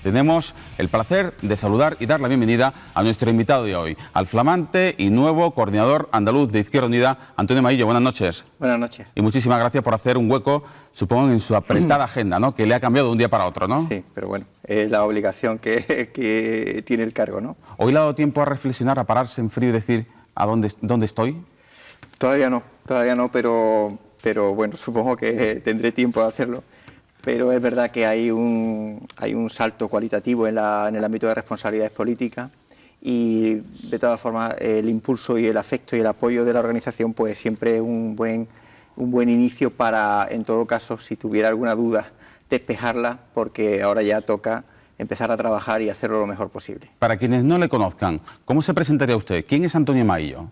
Tenemos el placer de saludar y dar la bienvenida a nuestro invitado de hoy, al flamante y nuevo coordinador andaluz de Izquierda Unida, Antonio Maillo. Buenas noches. Buenas noches. Y muchísimas gracias por hacer un hueco, supongo, en su apretada agenda, ¿no? Que le ha cambiado de un día para otro, ¿no? Sí, pero bueno, es la obligación que tiene el cargo, ¿no? ¿Hoy le ha dado tiempo a reflexionar, a pararse en frío y decir a dónde estoy? Todavía no, pero bueno, supongo que tendré tiempo de hacerlo. Pero es verdad que hay un salto cualitativo en el ámbito de responsabilidades políticas y, de todas formas, el impulso y el afecto y el apoyo de la organización pues siempre es un buen inicio para, en todo caso, si tuviera alguna duda, despejarla, porque ahora ya toca empezar a trabajar y hacerlo lo mejor posible. Para quienes no le conozcan, ¿cómo se presentaría usted? ¿Quién es Antonio Maillo?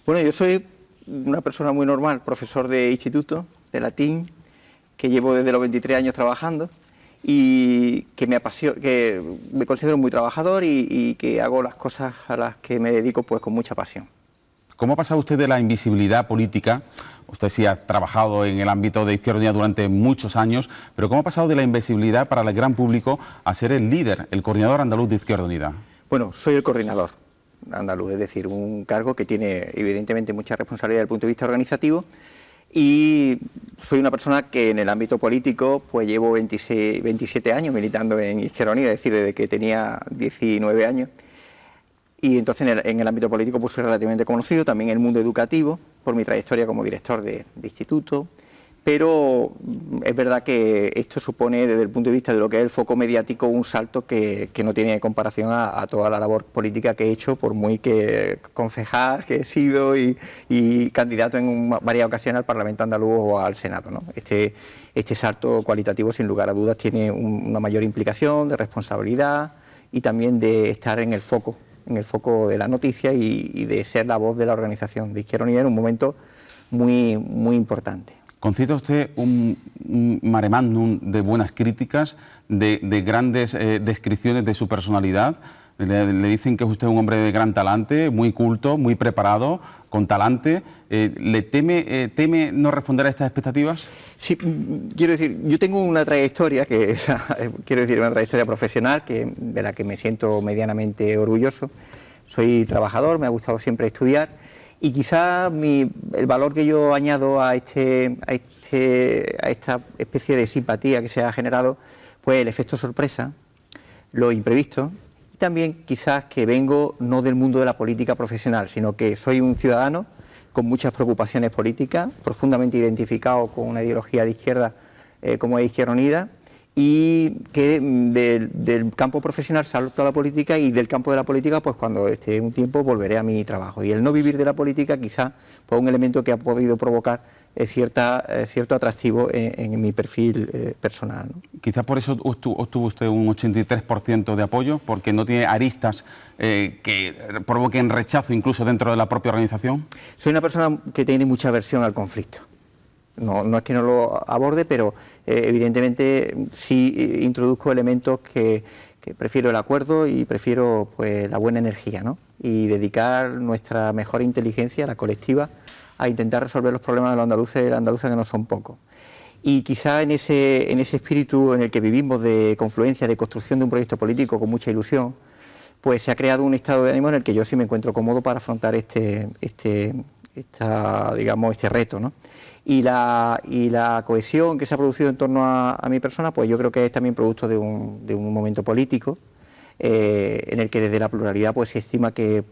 Bueno, yo soy una persona muy normal, profesor de instituto, de latín, que llevo desde los 23 años trabajando y que me apasiona, que me considero muy trabajador y que hago las cosas a las que me dedico pues con mucha pasión. ¿Cómo ha pasado usted de la invisibilidad política? Usted sí ha trabajado en el ámbito de Izquierda Unida durante muchos años, pero ¿cómo ha pasado de la invisibilidad para el gran público a ser el líder, el coordinador andaluz de Izquierda Unida? Bueno, soy el coordinador andaluz, es decir, un cargo que tiene evidentemente mucha responsabilidad desde el punto de vista organizativo. Y soy una persona que en el ámbito político pues llevo 27 años militando en Izquierda Unida, es decir, desde que tenía 19 años. Y entonces en el ámbito político pues soy relativamente conocido, también en el mundo educativo, por mi trayectoria como director de instituto. Pero es verdad que esto supone, desde el punto de vista de lo que es el foco mediático, un salto que no tiene comparación a toda la labor política que he hecho, por muy que concejal que he sido y candidato en varias ocasiones al Parlamento andaluz o al Senado, ¿no? Este salto cualitativo, sin lugar a dudas, tiene una mayor implicación de responsabilidad y también de estar en el foco de la noticia y de ser la voz de la organización de Izquierda Unida en un momento muy, muy importante. Concita usted un mare magnum de buenas críticas, de grandes descripciones de su personalidad. Le dicen que es usted un hombre de gran talante, muy culto, muy preparado, con talante. ¿Le teme no responder a estas expectativas? Sí, quiero decir, yo tengo una trayectoria, una trayectoria profesional de la que me siento medianamente orgulloso. Soy trabajador, me ha gustado siempre estudiar. Y quizá el valor que yo añado a esta especie de simpatía que se ha generado, pues el efecto sorpresa, lo imprevisto, y también quizás que vengo no del mundo de la política profesional, sino que soy un ciudadano con muchas preocupaciones políticas, profundamente identificado con una ideología de izquierda como es Izquierda Unida, y que del campo profesional salto a la política y del campo de la política, pues cuando esté un tiempo volveré a mi trabajo. Y el no vivir de la política quizá pues un elemento que ha podido provocar cierto atractivo en mi perfil personal, ¿no? Quizás por eso obtuvo usted un 83% de apoyo, porque no tiene aristas que provoquen rechazo incluso dentro de la propia organización. Soy una persona que tiene mucha aversión al conflicto. No es que no lo aborde, pero evidentemente sí introduzco elementos que prefiero el acuerdo y prefiero pues la buena energía, ¿no? Y dedicar nuestra mejor inteligencia, la colectiva, a intentar resolver los problemas de los andaluces y las andaluzas, que no son pocos. Y quizá en ese espíritu en el que vivimos de confluencia, de construcción de un proyecto político con mucha ilusión, pues se ha creado un estado de ánimo en el que yo sí me encuentro cómodo para afrontar este reto, ¿no? Y la cohesión que se ha producido en torno a mi persona, pues yo creo que es también producto de un momento político en el que desde la pluralidad pues se estima que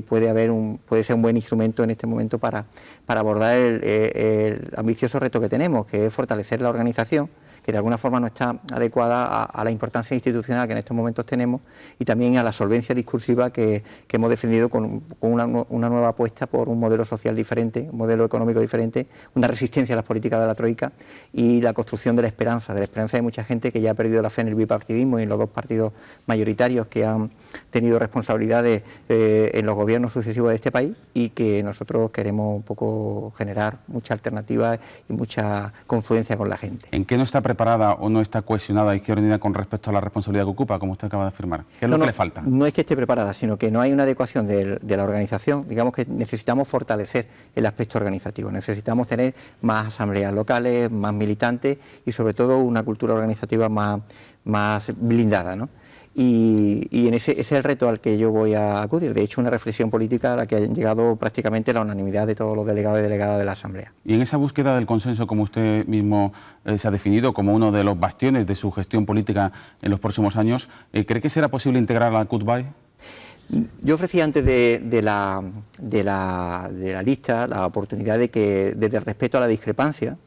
puede ser un buen instrumento en este momento para abordar el ambicioso reto que tenemos, que es fortalecer la organización, que de alguna forma no está adecuada a la importancia institucional que en estos momentos tenemos y también a la solvencia discursiva que hemos defendido con una nueva apuesta por un modelo social diferente, un modelo económico diferente, una resistencia a las políticas de la Troika y la construcción de la esperanza de mucha gente que ya ha perdido la fe en el bipartidismo y en los dos partidos mayoritarios que han tenido responsabilidades en los gobiernos sucesivos de este país y que nosotros queremos un poco generar mucha alternativa y mucha confluencia con la gente. ¿En qué no está preparada o no está cohesionada Izquierda Unida con respecto a la responsabilidad que ocupa, como usted acaba de afirmar? ¿Qué es lo que le falta? No es que esté preparada, sino que no hay una adecuación de la organización. Digamos que necesitamos fortalecer el aspecto organizativo, necesitamos tener más asambleas locales, más militantes y sobre todo una cultura organizativa más blindada, ¿no? Y ese es el reto al que yo voy a acudir. De hecho, una reflexión política a la que han llegado prácticamente la unanimidad de todos los delegados y delegadas de la Asamblea. Y en esa búsqueda del consenso, como usted mismo se ha definido como uno de los bastiones de su gestión política en los próximos años, ¿cree que será posible integrar a la CUT-BAE? Yo ofrecí antes de la lista la oportunidad de que, desde el respeto a la discrepancia,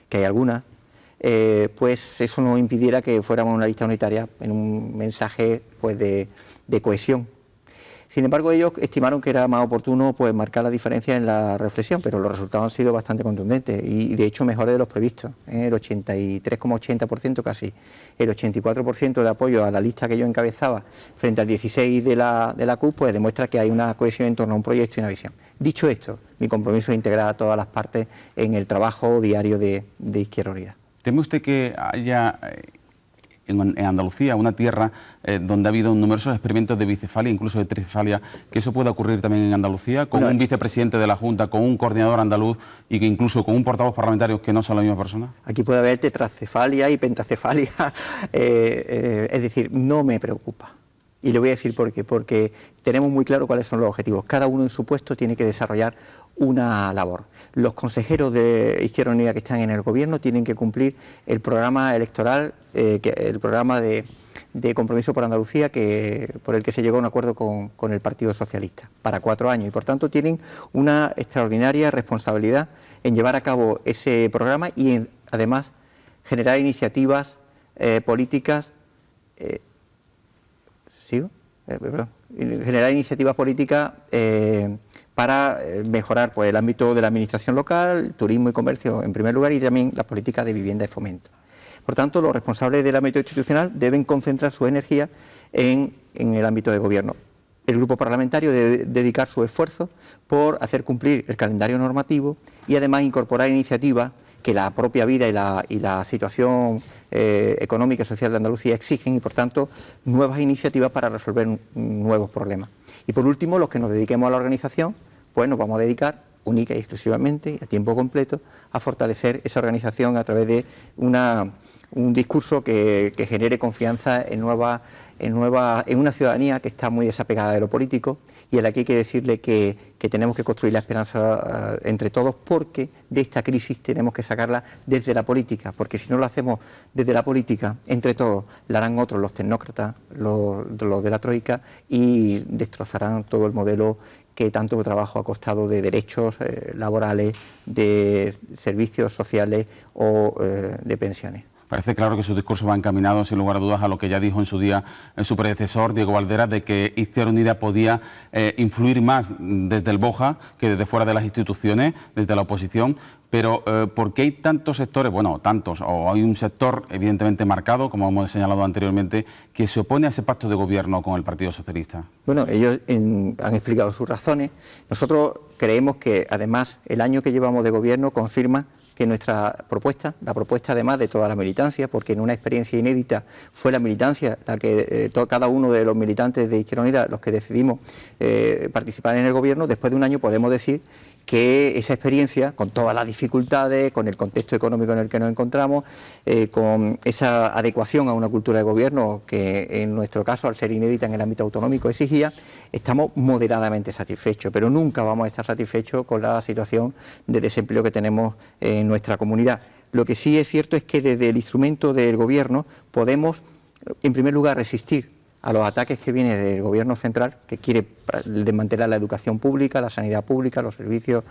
que hay algunas, pues eso no impidiera que fuéramos una lista unitaria en un mensaje pues de cohesión. Sin embargo, ellos estimaron que era más oportuno pues marcar la diferencia en la reflexión, pero los resultados han sido bastante contundentes y de hecho mejores de los previstos, el 83,80% casi, el 84% de apoyo a la lista que yo encabezaba frente al 16% de la CUP, pues demuestra que hay una cohesión en torno a un proyecto y una visión. Dicho esto, mi compromiso es integrar a todas las partes en el trabajo diario de Izquierda Unida. ¿Teme usted que haya en Andalucía una tierra donde ha habido numerosos experimentos de bicefalia, incluso de tricefalia, que eso pueda ocurrir también en Andalucía, con un vicepresidente de la Junta, con un coordinador andaluz y que incluso con un portavoz parlamentario que no son la misma persona? Aquí puede haber tetracefalia y pentacefalia, es decir, no me preocupa. Y le voy a decir por qué, porque tenemos muy claro cuáles son los objetivos. Cada uno en su puesto tiene que desarrollar una labor. Los consejeros de Izquierda Unida que están en el gobierno tienen que cumplir el programa electoral, el programa de Compromiso por Andalucía, por el que se llegó a un acuerdo con el Partido Socialista, para 4 años. Y por tanto tienen una extraordinaria responsabilidad en llevar a cabo ese programa y además generar iniciativas políticas. Generar iniciativas políticas para mejorar pues, el ámbito de la administración local, turismo y comercio en primer lugar y también las políticas de vivienda y fomento. Por tanto, los responsables del ámbito institucional deben concentrar su energía en el ámbito de gobierno. El grupo parlamentario debe dedicar su esfuerzo por hacer cumplir el calendario normativo y además incorporar iniciativas que la propia vida y la situación económica y social de Andalucía exigen y por tanto nuevas iniciativas para resolver nuevos problemas. Y por último, los que nos dediquemos a la organización, pues nos vamos a dedicar única y exclusivamente y a tiempo completo a fortalecer esa organización a través de un discurso que genere confianza en una ciudadanía que está muy desapegada de lo político y a la que hay que decirle que tenemos que construir la esperanza entre todos, porque de esta crisis tenemos que sacarla desde la política, porque si no lo hacemos desde la política, entre todos, la harán otros, los tecnócratas, los de la troika, y destrozarán todo el modelo que tanto trabajo ha costado de derechos laborales, de servicios sociales o de pensiones. Parece claro que sus discursos van encaminados, sin lugar a dudas, a lo que ya dijo en su día su predecesor, Diego Valderas, de que Izquierda Unida podía influir más desde el Boja que desde fuera de las instituciones, desde la oposición. Pero ¿por qué hay tantos sectores, bueno, tantos, o hay un sector evidentemente marcado, como hemos señalado anteriormente, que se opone a ese pacto de gobierno con el Partido Socialista? Bueno, ellos han explicado sus razones. Nosotros creemos que, además, el año que llevamos de gobierno confirma que nuestra propuesta, la propuesta además de toda la militancia, porque en una experiencia inédita fue la militancia la que cada uno de los militantes de Izquierda Unida los que decidimos participar en el gobierno. Después de un año podemos decir que esa experiencia, con todas las dificultades, con el contexto económico en el que nos encontramos, con esa adecuación a una cultura de gobierno que en nuestro caso, al ser inédita en el ámbito autonómico, exigía, estamos moderadamente satisfechos, pero nunca vamos a estar satisfechos con la situación de desempleo que tenemos en nuestra comunidad. Lo que sí es cierto es que desde el instrumento del gobierno podemos, en primer lugar, resistir a los ataques que vienen del gobierno central, que quiere desmantelar la educación pública, la sanidad pública, los servicios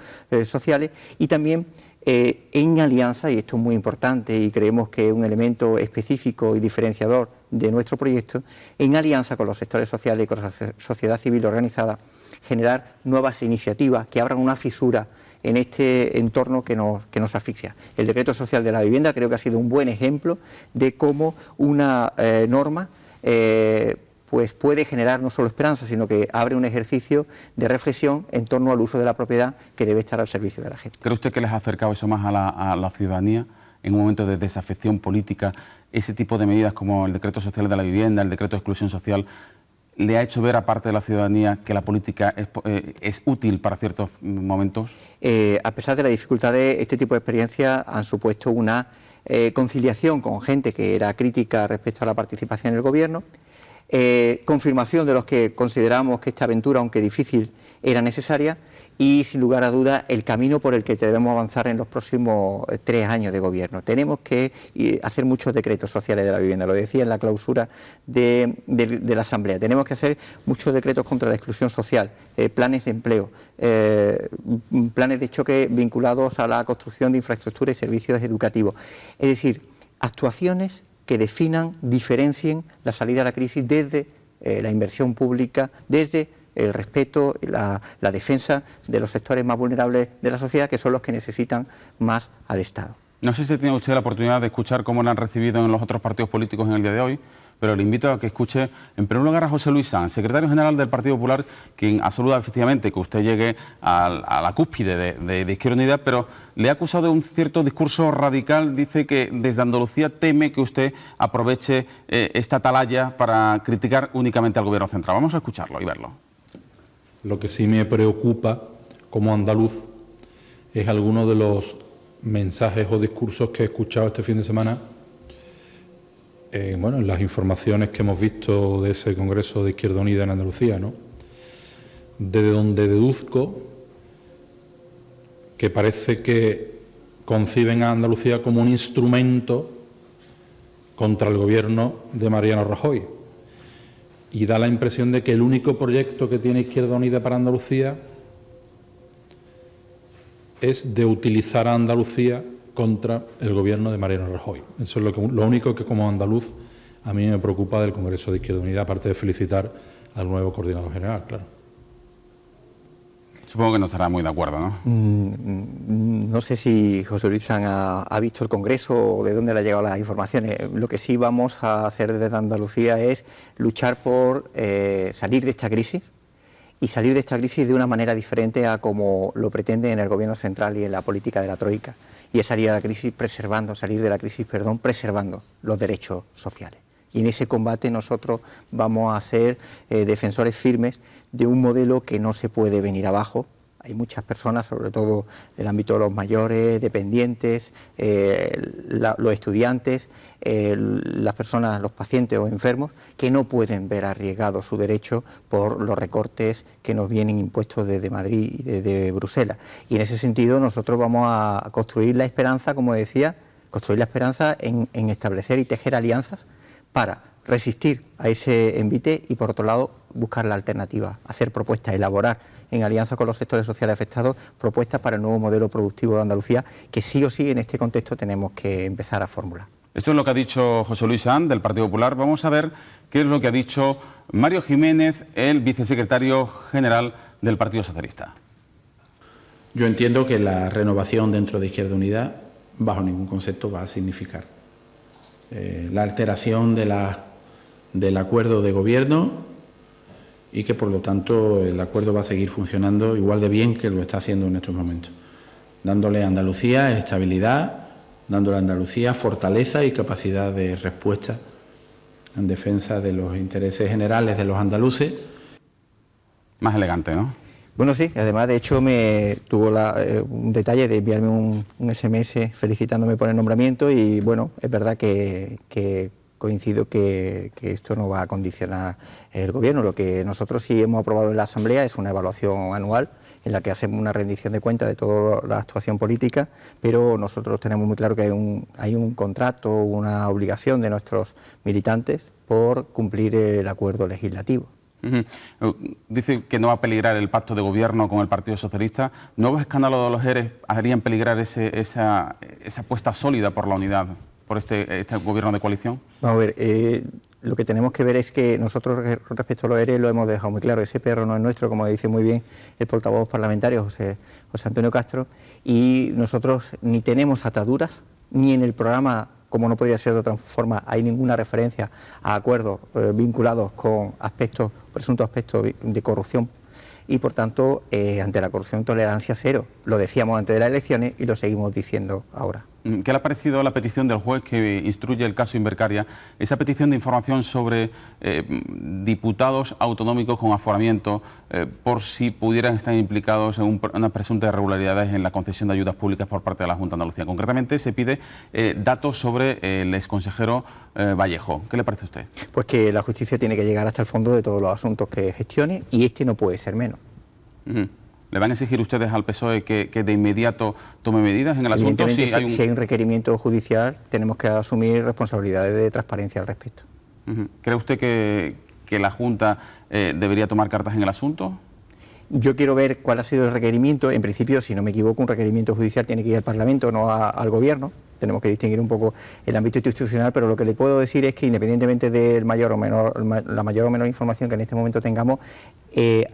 sociales, y también en alianza, y esto es muy importante y creemos que es un elemento específico y diferenciador de nuestro proyecto, en alianza con los sectores sociales y con la sociedad civil organizada, generar nuevas iniciativas que abran una fisura en este entorno que nos asfixia. El decreto social de la vivienda creo que ha sido un buen ejemplo de cómo una norma pues puede generar no solo esperanza, sino que abre un ejercicio de reflexión en torno al uso de la propiedad que debe estar al servicio de la gente. ¿Cree usted que les ha acercado eso más a la ciudadanía en un momento de desafección política, ese tipo de medidas como el decreto social de la vivienda, el decreto de exclusión social, le ha hecho ver a parte de la ciudadanía que la política es útil para ciertos momentos? A pesar de la dificultad de este tipo de experiencias, han supuesto una conciliación con gente que era crítica respecto a la participación en el gobierno, confirmación de los que consideramos que esta aventura, aunque difícil, era necesaria, y sin lugar a dudas el camino por el que debemos avanzar en los próximos 3 años de gobierno. Tenemos que hacer muchos decretos sociales de la vivienda, lo decía en la clausura de la Asamblea. Tenemos que hacer muchos decretos contra la exclusión social, planes de empleo, planes de choque vinculados a la construcción de infraestructuras y servicios educativos. Es decir, actuaciones que definan, diferencien la salida a la crisis desde la inversión pública, desde el respeto, la defensa de los sectores más vulnerables de la sociedad, que son los que necesitan más al Estado. No sé si tiene usted la oportunidad de escuchar cómo lo han recibido en los otros partidos políticos en el día de hoy, pero le invito a que escuche en primer lugar a José Luis Sanz, secretario general del Partido Popular, quien ha saludado efectivamente que usted llegue a la cúspide de Izquierda Unida, pero le ha acusado de un cierto discurso radical. Dice que desde Andalucía teme que usted aproveche esta atalaya para criticar únicamente al Gobierno central. Vamos a escucharlo y verlo. Lo que sí me preocupa como andaluz es alguno de los mensajes o discursos que he escuchado este fin de semana en las informaciones que hemos visto de ese Congreso de Izquierda Unida en Andalucía, ¿no? Desde donde deduzco que parece que conciben a Andalucía como un instrumento contra el gobierno de Mariano Rajoy. Y da la impresión de que el único proyecto que tiene Izquierda Unida para Andalucía es de utilizar a Andalucía contra el gobierno de Mariano Rajoy. Eso es lo único que como andaluz a mí me preocupa del Congreso de Izquierda Unida, aparte de felicitar al nuevo coordinador general, claro. Supongo que no estará muy de acuerdo, ¿no? No sé si José Luis Sanz ha visto el Congreso o de dónde le han llegado las informaciones. Lo que sí vamos a hacer desde Andalucía es luchar por salir de esta crisis, y salir de esta crisis de una manera diferente a como lo pretende en el Gobierno central y en la política de la Troika. Y es salir de la crisis preservando los derechos sociales. Y en ese combate nosotros vamos a ser defensores firmes de un modelo que no se puede venir abajo. Hay muchas personas, sobre todo del ámbito de los mayores, dependientes, los estudiantes, las personas, los pacientes o enfermos, que no pueden ver arriesgado su derecho por los recortes que nos vienen impuestos desde Madrid y desde Bruselas. Y en ese sentido nosotros vamos a construir la esperanza, como decía, en establecer y tejer alianzas para resistir a ese envite y, por otro lado, buscar la alternativa, hacer propuestas, elaborar en alianza con los sectores sociales afectados propuestas para el nuevo modelo productivo de Andalucía, que sí o sí en este contexto tenemos que empezar a formular. Esto es lo que ha dicho José Luis Sanz, del Partido Popular. Vamos a ver qué es lo que ha dicho Mario Jiménez, el vicesecretario general del Partido Socialista. Yo entiendo que la renovación dentro de Izquierda Unida, bajo ningún concepto, va a significar la alteración del acuerdo de gobierno, y que por lo tanto el acuerdo va a seguir funcionando igual de bien que lo está haciendo en estos momentos, dándole a Andalucía estabilidad, dándole a Andalucía fortaleza y capacidad de respuesta en defensa de los intereses generales de los andaluces. Más elegante, ¿no? Bueno, sí, además de hecho me tuvo un detalle de enviarme un SMS felicitándome por el nombramiento, y bueno, es verdad que coincido que esto no va a condicionar el Gobierno. Lo que nosotros sí hemos aprobado en la Asamblea es una evaluación anual en la que hacemos una rendición de cuentas de toda la actuación política, pero nosotros tenemos muy claro que hay un contrato, una obligación de nuestros militantes por cumplir el acuerdo legislativo. Dice que no va a peligrar el pacto de gobierno con el Partido Socialista. ¿Nuevos escándalos de los ERE harían peligrar esa apuesta sólida por la unidad, por este gobierno de coalición? Vamos a ver, lo que tenemos que ver es que nosotros respecto a los ERE lo hemos dejado muy claro. Ese perro no es nuestro, como dice muy bien el portavoz parlamentario José Antonio Castro, y nosotros ni tenemos ataduras, ni en el programa, como no podría ser de otra forma, hay ninguna referencia a acuerdos vinculados con presuntos aspectos de corrupción, y por tanto ante la corrupción tolerancia cero. Lo decíamos antes de las elecciones y lo seguimos diciendo ahora. ¿Qué le ha parecido la petición del juez que instruye el caso Invercaria? Esa petición de información sobre diputados autonómicos con aforamiento por si pudieran estar implicados en unas presuntas irregularidades en la concesión de ayudas públicas por parte de la Junta de Andalucía. Concretamente se pide datos sobre el exconsejero Vallejo. ¿Qué le parece a usted? Pues que la justicia tiene que llegar hasta el fondo de todos los asuntos que gestione y este no puede ser menos. ¿Le van a exigir ustedes al PSOE que de inmediato tome medidas en el asunto? Si hay un requerimiento judicial, tenemos que asumir responsabilidades de transparencia al respecto. ¿Cree usted que la Junta debería tomar cartas en el asunto? Yo quiero ver cuál ha sido el requerimiento. En principio, si no me equivoco, un requerimiento judicial tiene que ir al Parlamento, no al Gobierno. Tenemos que distinguir un poco el ámbito institucional, pero lo que le puedo decir es que independientemente de la mayor o menor información que en este momento tengamos,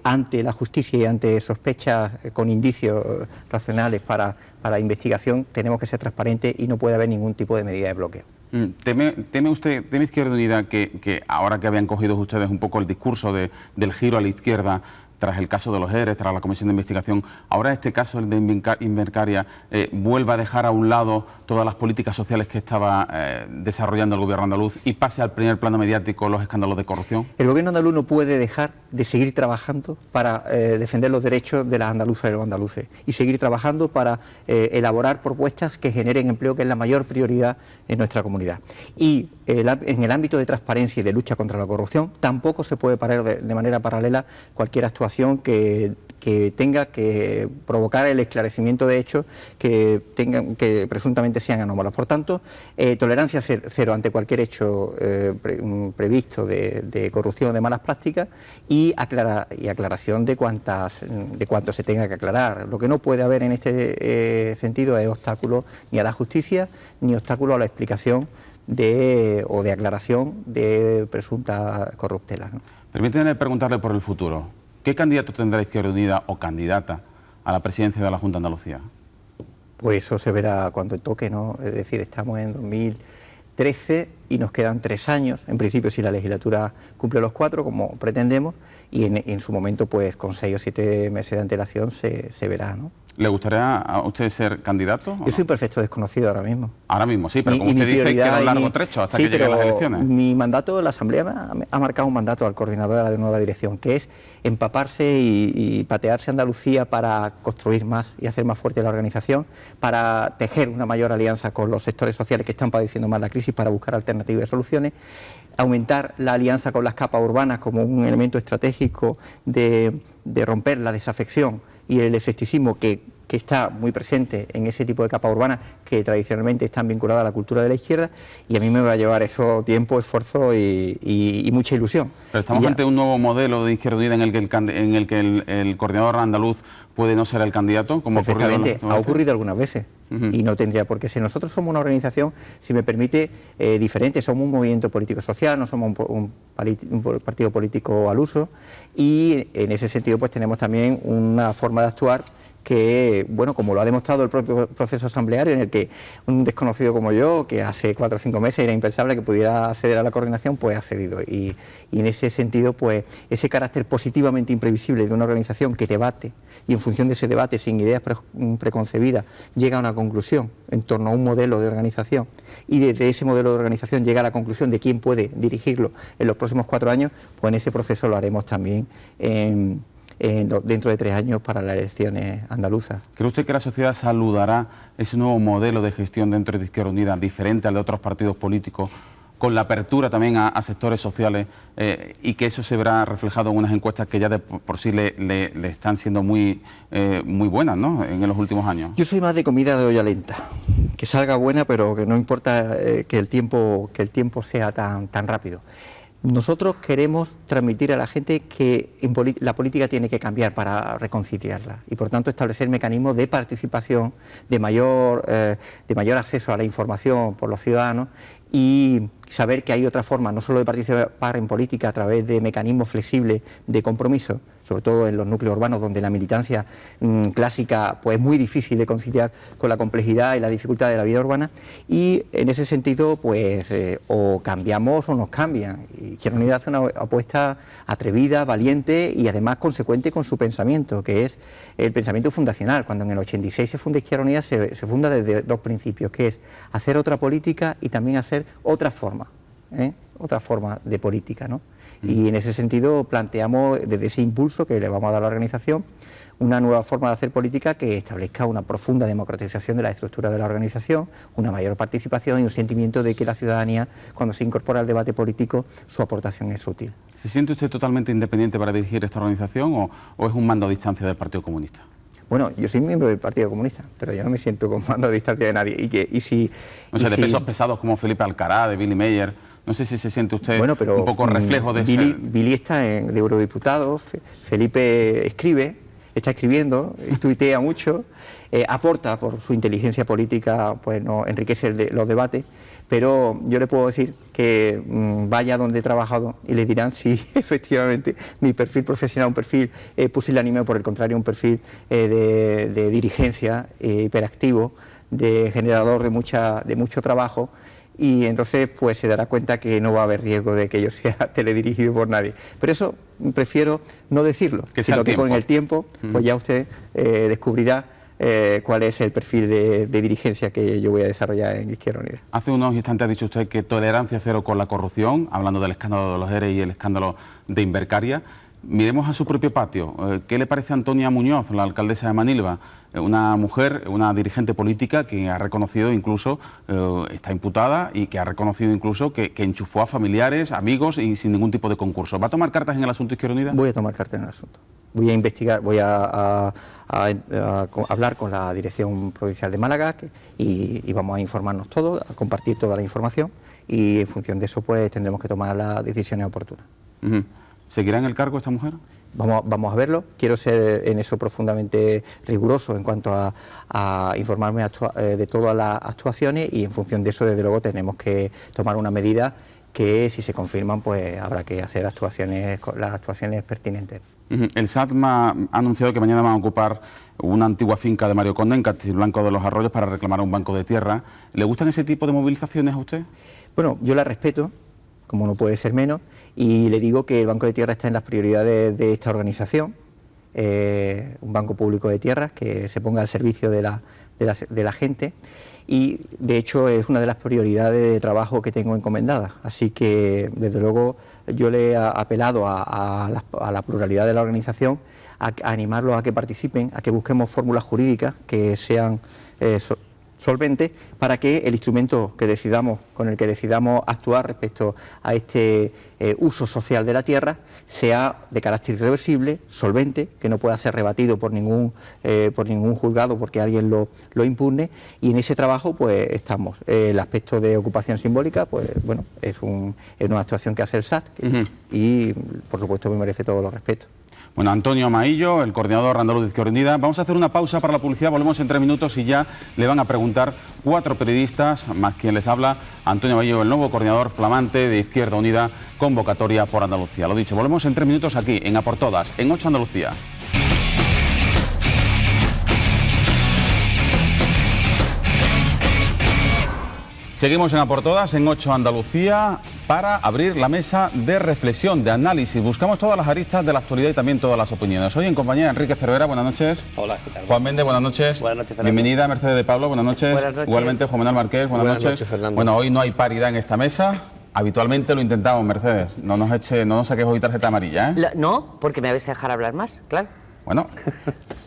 ante la justicia y ante sospechas con indicios racionales para investigación, tenemos que ser transparentes y no puede haber ningún tipo de medida de bloqueo. ¿Teme Izquierda Unida que ahora que habían cogido ustedes un poco el discurso del giro a la izquierda, tras el caso de los ERES, tras la comisión de investigación, ahora este caso, el de Invercaria, vuelva a dejar a un lado todas las políticas sociales que estaba desarrollando el gobierno andaluz y pase al primer plano mediático los escándalos de corrupción? El gobierno andaluz no puede dejar de seguir trabajando para defender los derechos de las andaluzas y los andaluces y seguir trabajando para elaborar propuestas que generen empleo, que es la mayor prioridad en nuestra comunidad. Y en el ámbito de transparencia y de lucha contra la corrupción tampoco se puede parar de manera paralela cualquier actuación que tenga que provocar el esclarecimiento de hechos que presuntamente sean anómalos. Por tanto, tolerancia cero ante cualquier hecho previsto de corrupción o de malas prácticas y aclaración de cuanto se tenga que aclarar. Lo que no puede haber en este sentido es obstáculo ni a la justicia ni obstáculo a la explicación o de aclaración de presuntas corruptelas, ¿no? Permítanme preguntarle por el futuro. ¿Qué candidato tendrá Izquierda Unida o candidata a la presidencia de la Junta de Andalucía? Pues eso se verá cuando toque, ¿no? Es decir, estamos en 2013 y nos quedan 3 años, en principio si la legislatura cumple los 4, como pretendemos, y en su momento, pues con 6 o 7 meses de antelación se verá, ¿no? ¿Le gustaría a usted ser candidato? Yo soy un perfecto desconocido ahora mismo. Ahora mismo, sí, pero como usted dice, queda un largo trecho hasta que lleguen las elecciones. Mi mandato, la Asamblea ha marcado un mandato al coordinador de la nueva dirección, que es empaparse y patearse Andalucía para construir más y hacer más fuerte la organización, para tejer una mayor alianza con los sectores sociales que están padeciendo más la crisis, para buscar alternativas y soluciones, aumentar la alianza con las capas urbanas como un elemento estratégico de romper la desafección y el escepticismo que está muy presente en ese tipo de capas urbanas que tradicionalmente están vinculadas a la cultura de la izquierda, y a mí me va a llevar eso tiempo, esfuerzo y mucha ilusión. Pero estamos ante un nuevo modelo de Izquierda Unida en el que el coordinador andaluz puede no ser el candidato, como perfectamente, ha ocurrido algunas veces. Y no tendría por qué ser. Nosotros somos una organización, si me permite, diferente. Somos un movimiento político-social, no somos un partido político al uso, y en ese sentido pues tenemos también una forma de actuar que, bueno, como lo ha demostrado el propio proceso asambleario, en el que un desconocido como yo, que hace 4 o 5 meses era impensable que pudiera acceder a la coordinación, pues ha cedido. Y en ese sentido, pues ese carácter positivamente imprevisible de una organización que debate y en función de ese debate, sin ideas preconcebidas, llega a una conclusión en torno a un modelo de organización, y desde ese modelo de organización llega a la conclusión de quién puede dirigirlo en los próximos 4 años, pues en ese proceso lo haremos también dentro de 3 años para las elecciones andaluzas. ¿Cree usted que la sociedad saludará ese nuevo modelo de gestión dentro de Izquierda Unida, diferente al de otros partidos políticos, con la apertura también a sectores sociales, y que eso se verá reflejado en unas encuestas que ya de por sí le están siendo muy buenas, ¿no?, en los últimos años? Yo soy más de comida de olla lenta, que salga buena, pero que no importa que el tiempo sea tan rápido. Nosotros queremos transmitir a la gente que la política tiene que cambiar para reconciliarla y, por tanto, establecer mecanismos de participación, de mayor acceso a la información por los ciudadanos, y saber que hay otra forma, no solo de participar en política a través de mecanismos flexibles de compromiso, sobre todo en los núcleos urbanos donde la militancia clásica pues es muy difícil de conciliar con la complejidad y la dificultad de la vida urbana, y en ese sentido pues o cambiamos o nos cambian. Izquierda Unida hace una apuesta atrevida, valiente y además consecuente con su pensamiento, que es el pensamiento fundacional. Cuando en el 86 se funda Izquierda Unida, se funda desde dos principios, que es hacer otra política y también hacer otra forma de política, ¿no? Y en ese sentido planteamos desde ese impulso que le vamos a dar a la organización una nueva forma de hacer política que establezca una profunda democratización de la estructura de la organización, una mayor participación y un sentimiento de que la ciudadanía, cuando se incorpora al debate político, su aportación es útil. ¿Se siente usted totalmente independiente para dirigir esta organización o es un mando a distancia del Partido Comunista? Bueno, yo soy miembro del Partido Comunista, pero yo no me siento con mando a distancia de nadie. De pesos pesados como Felipe Alcaraz, de Billy Meyer, no sé si se siente usted un poco reflejo de Billy está de eurodiputado, Felipe está escribiendo, tuitea mucho, aporta por su inteligencia política, pues no enriquece los debates, pero yo le puedo decir que vaya donde he trabajado y le dirán si efectivamente mi perfil profesional, un perfil pusilánime, por el contrario, un perfil de dirigencia, hiperactivo, de generador de mucho trabajo. Y entonces pues se dará cuenta que no va a haber riesgo de que yo sea teledirigido por nadie. Pero eso prefiero no decirlo, sino que con el tiempo pues ya usted descubrirá cuál es el perfil de dirigencia que yo voy a desarrollar en Izquierda Unida. Hace unos instantes ha dicho usted que tolerancia cero con la corrupción, hablando del escándalo de los ERE y el escándalo de Invercaria. Miremos a su propio patio. ¿Qué le parece a Antonia Muñoz, la alcaldesa de Manilva? Una mujer, una dirigente política que ha reconocido incluso, está imputada y que ha reconocido incluso que enchufó a familiares, amigos y sin ningún tipo de concurso. ¿Va a tomar cartas en el asunto Izquierda Unida? Voy a tomar cartas en el asunto. Voy a investigar, voy a hablar con la Dirección Provincial de Málaga y vamos a informarnos todos, a compartir toda la información y en función de eso pues tendremos que tomar las decisiones oportunas. ¿Seguirá en el cargo esta mujer? Vamos a verlo. Quiero ser en eso profundamente riguroso en cuanto a informarme de todas las actuaciones y en función de eso, desde luego, tenemos que tomar una medida que, si se confirman, pues habrá que hacer las actuaciones pertinentes. El SATMA ha anunciado que mañana van a ocupar una antigua finca de Mario Conde en Castilblanco de los Arroyos para reclamar un banco de tierra. ¿Le gustan ese tipo de movilizaciones a usted? Bueno, yo la respeto, como no puede ser menos, y le digo que el Banco de Tierra está en las prioridades de esta organización, un banco público de tierras que se ponga al servicio de la gente, y de hecho es una de las prioridades de trabajo que tengo encomendadas. Así que desde luego yo le he apelado a la pluralidad de la organización, a animarlos a que participen, a que busquemos fórmulas jurídicas que sean solventes para que el instrumento que decidamos, con el que decidamos actuar respecto a este uso social de la tierra, sea de carácter irreversible, solvente, que no pueda ser rebatido por ningún juzgado porque alguien lo impugne, y en ese trabajo pues estamos. El aspecto de ocupación simbólica, pues bueno, es una actuación que hace el SAT y por supuesto me merece todos los respetos. Bueno, Antonio Amaillo, el coordinador andaluz de Izquierda Unida. Vamos a hacer una pausa para la publicidad, volvemos en 3 minutos y ya le van a preguntar 4 periodistas, más quien les habla, Antonio Amaillo, el nuevo coordinador flamante de Izquierda Unida, convocatoria por Andalucía. Lo dicho, volvemos en 3 minutos aquí, en A por Todas, en 8 Andalucía. Seguimos en A por Todas, en 8 Andalucía, para abrir la mesa de reflexión, de análisis. Buscamos todas las aristas de la actualidad y también todas las opiniones. Hoy en compañía de Enrique Cervera, buenas noches. Hola, ¿qué tal? Juan Méndez, buenas noches. Buenas noches, Fernando. Bienvenida, Mercedes de Pablo, buenas noches. Buenas noches. Igualmente, Juan Manuel Marqués, buenas noches. Fernando. Bueno, hoy no hay paridad en esta mesa. Habitualmente lo intentamos, Mercedes. No nos saques hoy tarjeta amarilla, ¿eh? No, porque me vais a dejar hablar más, claro. Bueno,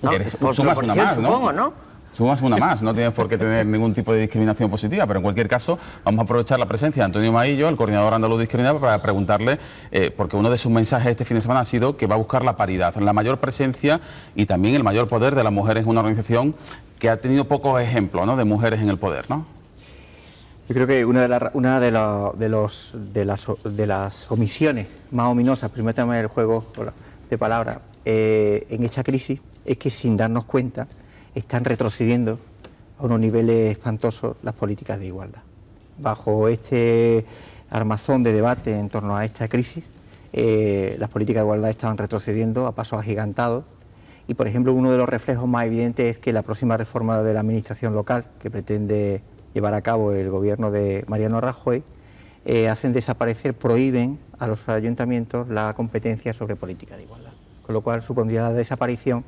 No, por sumas una más, supongo, ¿no? Sumas una más, no tienes por qué tener ningún tipo de discriminación positiva, pero en cualquier caso vamos a aprovechar la presencia de Antonio Amaillo, el coordinador andaluz de Izquierda Unida, para preguntarle, porque uno de sus mensajes este fin de semana ha sido que va a buscar la paridad, la mayor presencia y también el mayor poder de las mujeres en una organización que ha tenido pocos ejemplos, ¿no?, de mujeres en el poder, ¿no? Yo creo que una de las omisiones más ominosas, permítame el juego de palabras, en esta crisis es que sin darnos cuenta están retrocediendo a unos niveles espantosos las políticas de igualdad. bajo este armazón de debate en torno a esta crisis, las políticas de igualdad estaban retrocediendo a pasos agigantados y, por ejemplo, uno de los reflejos más evidentes es que la próxima reforma de la administración local que pretende llevar a cabo el gobierno de Mariano Rajoy hacen desaparecer, prohíben a los ayuntamientos la competencia sobre política de igualdad, con lo cual supondría la desaparición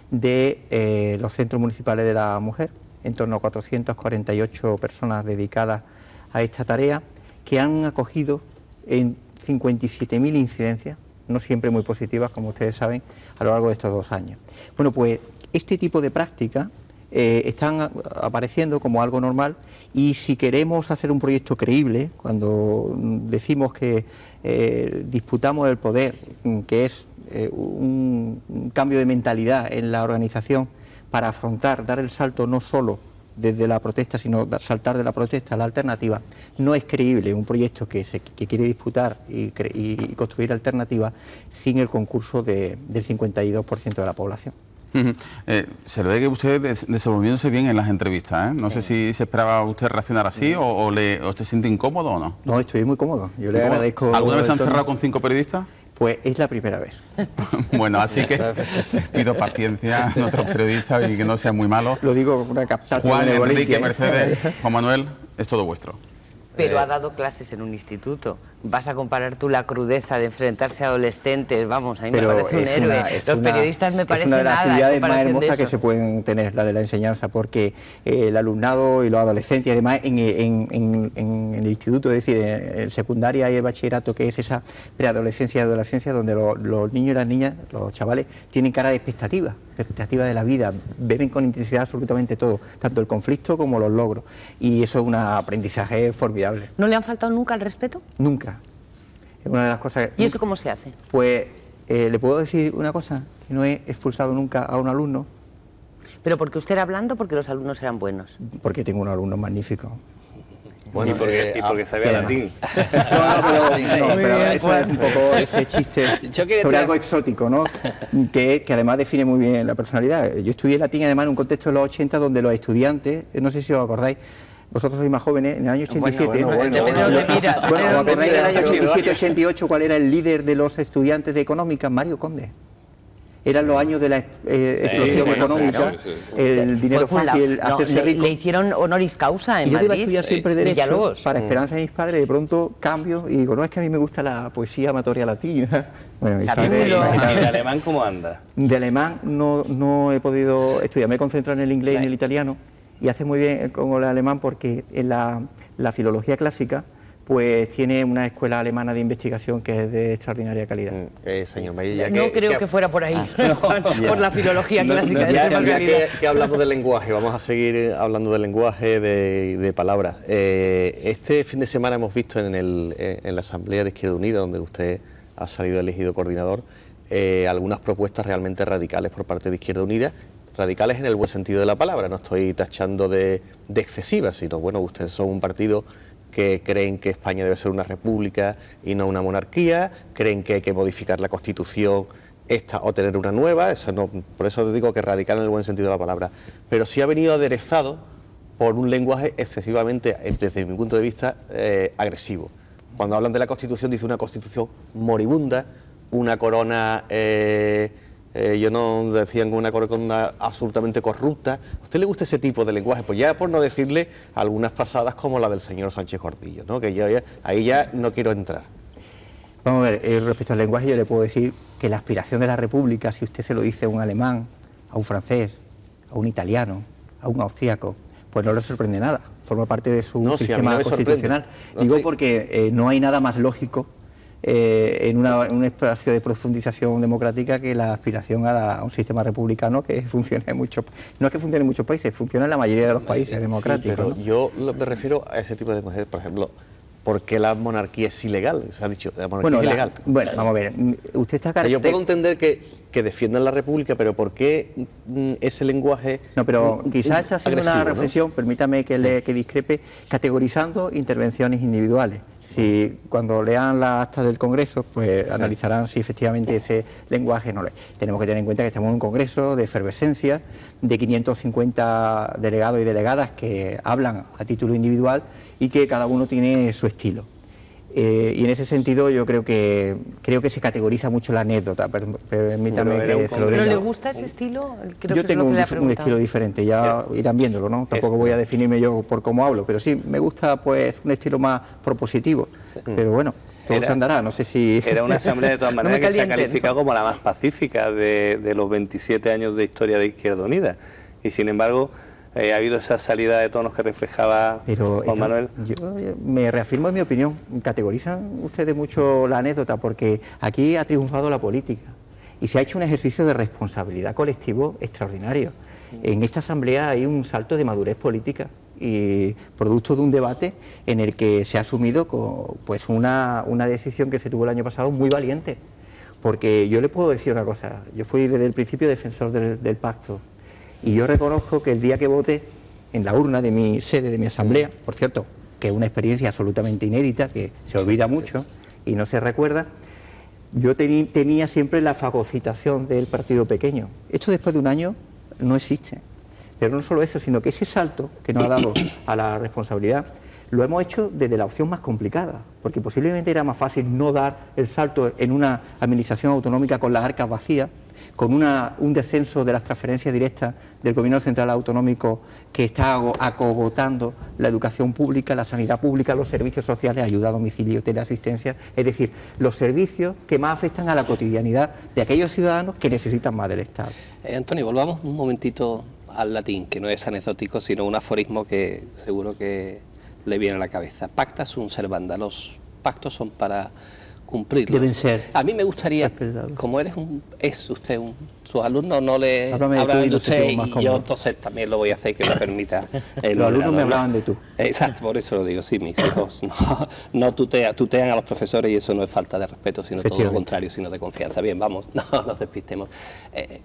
de los centros municipales de la mujer, en torno a 448 personas dedicadas a esta tarea, que han acogido en 57.000 incidencias, no siempre muy positivas, como ustedes saben, a lo largo de estos 2 años. Bueno, pues este tipo de prácticas están apareciendo como algo normal y si queremos hacer un proyecto creíble, cuando decimos que disputamos el poder, que es un cambio de mentalidad en la organización para afrontar, dar el salto no solo desde la protesta, sino saltar de la protesta a la alternativa, no es creíble un proyecto que quiere disputar y construir alternativas sin el concurso del 52% de la población. Se ve que usted desenvolviéndose bien en las entrevistas, ¿eh? No sé si se esperaba usted reaccionar así o se siente incómodo o no. No, estoy muy cómodo. Yo le agradezco. ¿Alguna vez se han cerrado con 5 periodistas? Pues es la primera vez. Bueno, así que pido paciencia a nuestros periodistas y que no sea muy malo. Lo digo con una captación. Juan, Enrique, Mercedes, Juan Manuel, es todo vuestro. Pero ha dado clases en un instituto. Vas a comparar tú la crudeza de enfrentarse a adolescentes, vamos, a mí me parece un héroe. Los periodistas me parecen nada. Es una de las actividades más hermosas que se pueden tener, la de la enseñanza, porque el alumnado y los adolescentes, y además en el instituto, es decir, en secundaria y el bachillerato, que es esa preadolescencia y adolescencia, donde los niños y las niñas, los chavales, tienen cara de expectativa de la vida, beben con intensidad absolutamente todo, tanto el conflicto como los logros, y eso es un aprendizaje formidable. ¿No le han faltado nunca el respeto? Nunca. Es una de las cosas. ¿Y eso cómo se hace? Pues le puedo decir una cosa, que no he expulsado nunca a un alumno. ¿Pero porque usted era blando o porque los alumnos eran buenos? Porque tengo un alumno magnífico. Bueno, y porque sabía latín. Pero eso es un poco ese chiste sobre algo exótico, ¿no? Que además define muy bien la personalidad. Yo estudié latín además en un contexto de los 80 donde los estudiantes, no sé si os acordáis, vosotros sois más jóvenes, en el año 87... ¿os acordáis del año 87-88 cuál era el líder de los estudiantes de económicas? Mario Conde. Eran los años de la explosión económica, el dinero fácil, hacerse rico. Le hicieron honoris causa en Madrid. Yo iba a estudiar siempre Derecho, para esperanza de mis padres, de pronto cambio y digo, no, es que a mí me gusta la poesía amatoria latina. Bueno, ¿Y de alemán cómo anda? De alemán no he podido estudiar, me he concentrado en el inglés y en el italiano, y hace muy bien con el alemán porque en la filología clásica pues tiene una escuela alemana de investigación que es de extraordinaria calidad. Señor Mayer, no creo que fuera por ahí, por la filología clásica. Ya que hablamos del lenguaje, vamos a seguir hablando del lenguaje, de palabras. Este fin de semana hemos visto en la Asamblea de Izquierda Unida, donde usted ha salido elegido coordinador, algunas propuestas realmente radicales por parte de Izquierda Unida, radicales en el buen sentido de la palabra. No estoy tachando de excesivas, sino, bueno, ustedes son un partido que creen que España debe ser una república y no una monarquía, creen que hay que modificar la Constitución esta o tener una nueva, eso no, por eso digo que radical en el buen sentido de la palabra, pero sí ha venido aderezado por un lenguaje excesivamente, desde mi punto de vista, agresivo. Cuando hablan de la Constitución, dice una Constitución moribunda, una corona... yo no decían con una corona absolutamente corrupta. ¿A usted le gusta ese tipo de lenguaje? Pues ya por no decirle algunas pasadas como la del señor Sánchez Gordillo, ¿no? Que yo ahí ya no quiero entrar. Vamos a ver, respecto al lenguaje yo le puedo decir que la aspiración de la República, si usted se lo dice a un alemán, a un francés, a un italiano, a un austríaco, pues no le sorprende nada, forma parte de su sistema constitucional. Digo porque no hay nada más lógico en un espacio de profundización democrática que la aspiración a un sistema republicano que funciona en muchos... No es que funcione en muchos países, funciona en la mayoría de los países democráticos. Pero yo me refiero a ese tipo de lenguaje, por ejemplo, ¿por qué la monarquía es ilegal? Se ha dicho, la monarquía es ilegal. Bueno, vamos a ver, usted está... Yo puedo entender que defiendan la República, pero ¿por qué ese lenguaje? No, pero quizás está haciendo una reflexión, ¿no? Permítame que discrepe, categorizando intervenciones individuales. Si cuando lean la acta del Congreso, pues analizarán si efectivamente ese lenguaje no lo es. Tenemos que tener en cuenta que estamos en un Congreso de efervescencia, de 550 delegados y delegadas que hablan a título individual y que cada uno tiene su estilo. Y en ese sentido yo creo que se categoriza mucho la anécdota. Permítame que se lo diga. ¿Pero le gusta ese estilo? Creo yo tengo un estilo diferente, ya irán viéndolo, ¿no? Tampoco voy a definirme yo por cómo hablo, pero sí, me gusta pues un estilo más propositivo. Pero bueno, todo se andará, no sé si... Era una asamblea de todas maneras que se ha calificado como la más pacífica de los 27 años de historia de Izquierda Unida. Y sin embargo... ha habido esa salida de tonos que reflejaba Juan Manuel. Yo me reafirmo en mi opinión. Categorizan ustedes mucho la anécdota porque aquí ha triunfado la política y se ha hecho un ejercicio de responsabilidad colectivo extraordinario. En esta asamblea hay un salto de madurez política y producto de un debate en el que se ha asumido pues una decisión que se tuvo el año pasado muy valiente. Porque yo le puedo decir una cosa, yo fui desde el principio defensor del pacto. Y yo reconozco que el día que voté en la urna de mi sede, de mi asamblea, por cierto, que es una experiencia absolutamente inédita, que se olvida mucho y no se recuerda, yo tenía siempre la fagocitación del partido pequeño. Esto después de un año no existe. Pero no solo eso, sino que ese salto que nos ha dado a la responsabilidad lo hemos hecho desde la opción más complicada, porque posiblemente era más fácil no dar el salto en una administración autonómica con las arcas vacías, con un descenso de las transferencias directas del Gobierno Central Autonómico que está acogotando la educación pública, la sanidad pública, los servicios sociales, ayuda a domicilio, teleasistencia, es decir, los servicios que más afectan a la cotidianidad de aquellos ciudadanos que necesitan más del Estado. Antonio, volvamos un momentito al latín, que no es anecdótico, sino un aforismo que seguro que le viene a la cabeza. Pacta sunt servanda, los pactos son para cumplirlos. Deben ser. A mí me gustaría, como usted sus alumnos no le hablan de usted y yo entonces también lo voy a hacer que me permita. Los alumnos me hablaban de tú. Exacto, por eso lo digo, sí, mis hijos no tutean a los profesores y eso no es falta de respeto, sino todo lo contrario, sino de confianza. Bien, vamos, no nos despistemos.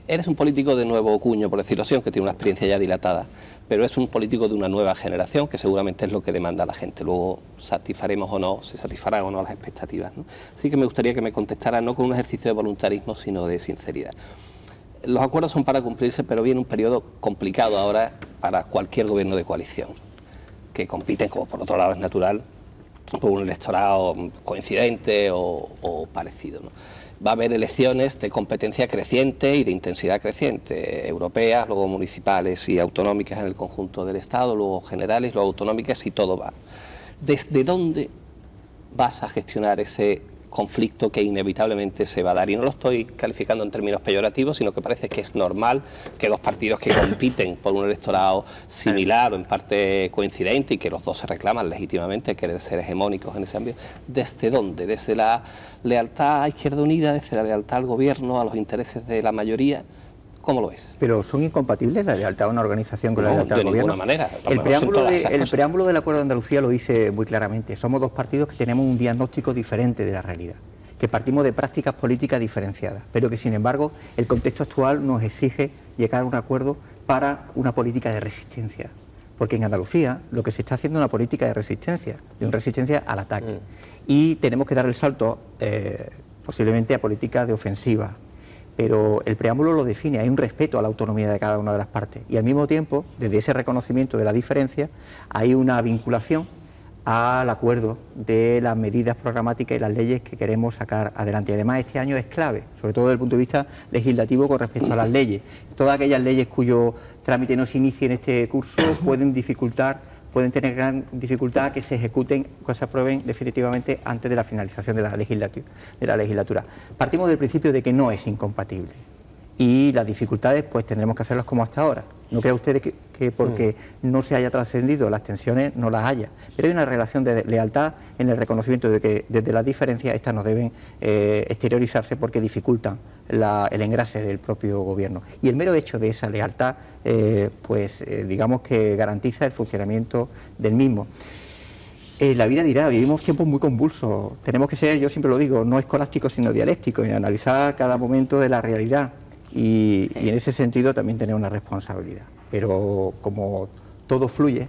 Eres un político de nuevo cuño, por decirlo así, aunque tiene una experiencia ya dilatada, pero es un político de una nueva generación que seguramente es lo que demanda la gente. Luego satisfaremos o no, se satisfarán o no las expectativas, ¿no? Así que me gustaría que me contestara no con un ejercicio de voluntarismo, sino de sinceridad. Los acuerdos son para cumplirse, pero viene un periodo complicado ahora para cualquier gobierno de coalición, que compiten, como por otro lado es natural, por un electorado coincidente o parecido, ¿no? Va a haber elecciones de competencia creciente y de intensidad creciente, europeas, luego municipales y autonómicas en el conjunto del Estado, luego generales, luego autonómicas y todo va. ¿Desde dónde vas a gestionar ese conflicto que inevitablemente se va a dar? Y no lo estoy calificando en términos peyorativos, sino que parece que es normal que dos partidos que compiten por un electorado similar o en parte coincidente y que los dos se reclaman legítimamente querer ser hegemónicos en ese ámbito. ¿Desde dónde? ¿Desde la lealtad a Izquierda Unida, desde la lealtad al gobierno, a los intereses de la mayoría? ¿Cómo lo es? ¿Pero son incompatibles la lealtad a una organización con la lealtad al gobierno? De ninguna manera. El preámbulo del Acuerdo de Andalucía lo dice muy claramente. Somos dos partidos que tenemos un diagnóstico diferente de la realidad, que partimos de prácticas políticas diferenciadas, pero que sin embargo el contexto actual nos exige llegar a un acuerdo para una política de resistencia. Porque en Andalucía lo que se está haciendo es una política de resistencia al ataque. Y tenemos que dar el salto posiblemente a políticas de ofensiva. Pero el preámbulo lo define, hay un respeto a la autonomía de cada una de las partes y al mismo tiempo, desde ese reconocimiento de la diferencia, hay una vinculación al acuerdo de las medidas programáticas y las leyes que queremos sacar adelante. Y además este año es clave, sobre todo desde el punto de vista legislativo con respecto a las leyes. Todas aquellas leyes cuyo trámite no se inicie en este curso pueden tener gran dificultad que se ejecuten, que se aprueben definitivamente antes de la finalización de la legislatura. Partimos del principio de que no es incompatible y las dificultades pues tendremos que hacerlas como hasta ahora. No crea usted que porque no se haya trascendido las tensiones no las haya, pero hay una relación de lealtad en el reconocimiento de que desde las diferencias estas no deben exteriorizarse porque dificultan el engrase del propio gobierno. Y el mero hecho de esa lealtad digamos que garantiza el funcionamiento del mismo. La vida dirá, vivimos tiempos muy convulsos, tenemos que ser, yo siempre lo digo, no escolásticos sino dialécticos y analizar cada momento de la realidad. Y en ese sentido también tener una responsabilidad. Pero como todo fluye,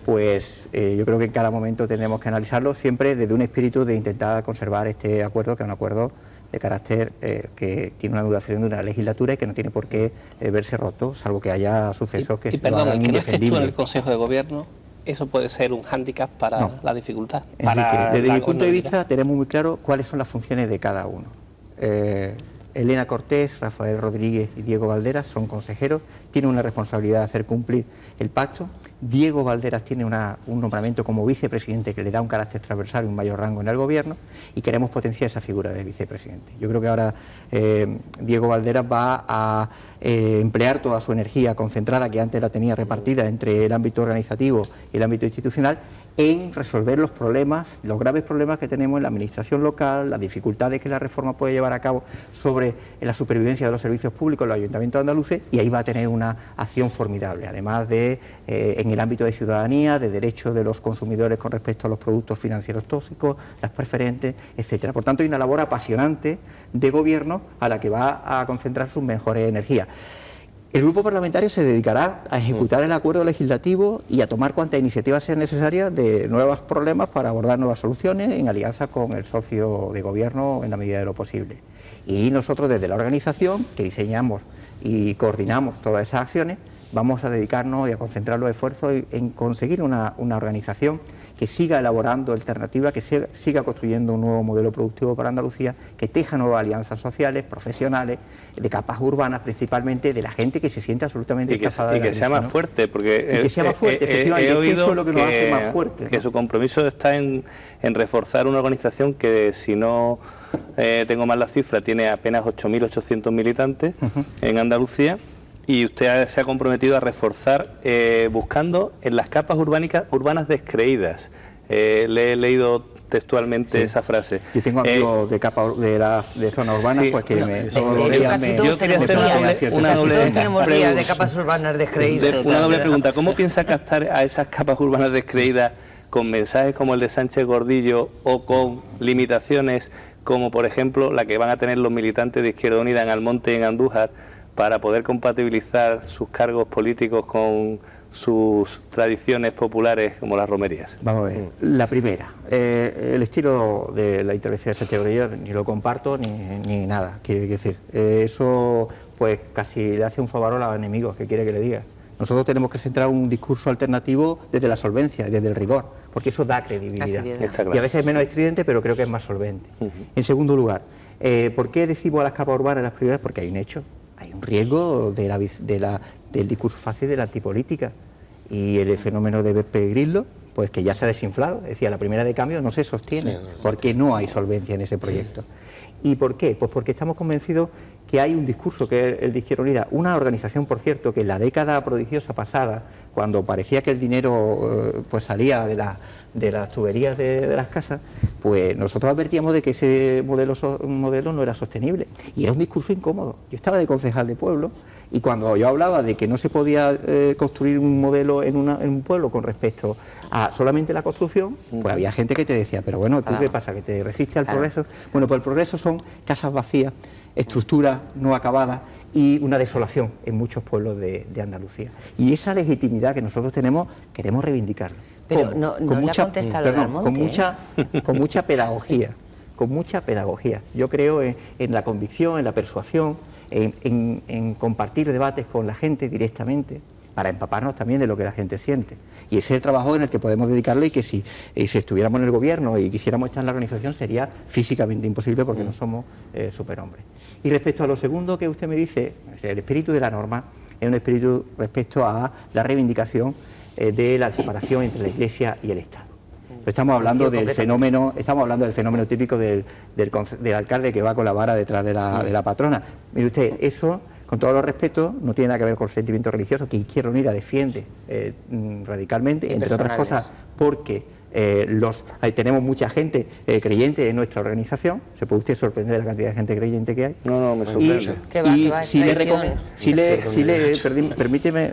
pues yo creo que en cada momento tenemos que analizarlo siempre desde un espíritu de intentar conservar este acuerdo, que es un acuerdo de carácter que tiene una duración de una legislatura y que no tiene por qué verse roto, salvo que haya sucesos que se lo hagan indefendibles. Que no estés tú en el Consejo de Gobierno, eso puede ser un hándicap para la dificultad. Desde mi punto de vista tenemos muy claro cuáles son las funciones de cada uno. Elena Cortés, Rafael Rodríguez y Diego Valderas son consejeros, tienen una responsabilidad de hacer cumplir el pacto. Diego Valderas tiene un nombramiento como vicepresidente que le da un carácter transversal y un mayor rango en el gobierno, y queremos potenciar esa figura de vicepresidente. Yo creo que ahora Diego Valderas va a emplear toda su energía concentrada, que antes la tenía repartida entre el ámbito organizativo y el ámbito institucional, en resolver los problemas, los graves problemas que tenemos en la administración local, las dificultades que la reforma puede llevar a cabo sobre la supervivencia de los servicios públicos en los ayuntamientos andaluces, y ahí va a tener una acción formidable, además de en el ámbito de ciudadanía, de derechos de los consumidores con respecto a los productos financieros tóxicos, las preferentes, etcétera. Por tanto, hay una labor apasionante de gobierno a la que va a concentrar sus mejores energías. El grupo parlamentario se dedicará a ejecutar el acuerdo legislativo y a tomar cuantas iniciativas sean necesarias de nuevos problemas para abordar nuevas soluciones en alianza con el socio de gobierno en la medida de lo posible. Y nosotros desde la organización, que diseñamos y coordinamos todas esas acciones, vamos a dedicarnos y a concentrar los esfuerzos en conseguir una organización que siga elaborando alternativas, que siga construyendo un nuevo modelo productivo para Andalucía, que teja nuevas alianzas sociales, profesionales, de capas urbanas principalmente, de la gente que se siente absolutamente escapada de la crisis, sea más fuerte, porque que sea más fuerte, efectivamente, he oído eso es lo que nos hace más fuerte, que su compromiso está en reforzar una organización que, si no tengo mal la cifra, tiene apenas 8.800 militantes en Andalucía. Y usted se ha comprometido a reforzar buscando en las capas urbanas descreídas. Le he leído textualmente esa frase. Yo tengo amigos de zonas urbanas, pues que yo quería hacer una doble pregunta de capas urbanas descreídas. Una doble pregunta. ¿Cómo piensa captar a esas capas urbanas descreídas con mensajes como el de Sánchez Gordillo o con limitaciones como, por ejemplo, la que van a tener los militantes de Izquierda Unida en Almonte y en Andújar, para poder compatibilizar sus cargos políticos con sus tradiciones populares como las romerías? Vamos a ver. La primera, el estilo de la intervención de Sánchez Gordillo ni lo comparto ni nada, quiere decir. Eso pues casi le hace un favor a los enemigos, que quiere que le diga. Nosotros tenemos que centrar un discurso alternativo desde la solvencia, desde el rigor, porque eso da credibilidad. Y a veces es menos estridente, pero creo que es más solvente. En segundo lugar, ¿por qué decimos a las capas urbanas las prioridades? Porque hay un hecho. Hay un riesgo del discurso fácil de la antipolítica, y el fenómeno de Pepe Grillo, pues que ya se ha desinflado. Decía, la primera de cambio no se sostiene, porque no hay solvencia en ese proyecto. ¿Y por qué? Pues porque estamos convencidos que hay un discurso, que es el de Izquierda Unida, una organización, por cierto, que en la década prodigiosa pasada, cuando parecía que el dinero pues salía de las tuberías de las casas, pues nosotros advertíamos de que ese modelo no era sostenible, y era un discurso incómodo. Yo estaba de concejal de pueblo, y cuando yo hablaba de que no se podía construir un modelo en un pueblo con respecto a solamente la construcción, pues había gente que te decía, pero bueno, ¿tú qué pasa? ¿Que te resistes al progreso? Bueno, pues el progreso son casas vacías, estructuras no acabadas y una desolación en muchos pueblos de Andalucía. Y esa legitimidad que nosotros tenemos, queremos reivindicarla. Pero no le ha contestado lo del Almonte, con mucha pedagogía, con mucha pedagogía. Yo creo en la convicción, en la persuasión, en compartir debates con la gente directamente, para empaparnos también de lo que la gente siente. Y ese es el trabajo en el que podemos dedicarlo, y que si estuviéramos en el gobierno y quisiéramos estar en la organización sería físicamente imposible, porque no somos superhombres. Y respecto a lo segundo que usted me dice, el espíritu de la norma es un espíritu respecto a la reivindicación de la separación entre la Iglesia y el Estado. Estamos hablando del fenómeno típico del alcalde que va con la vara detrás de la patrona. Mire usted, eso, con todos los respetos, no tiene nada que ver con el sentimiento religioso que Izquierda Unida defiende radicalmente, entre otras cosas porque tenemos mucha gente creyente en nuestra organización. Se puede usted sorprender de la cantidad de gente creyente que hay. No, me sorprende.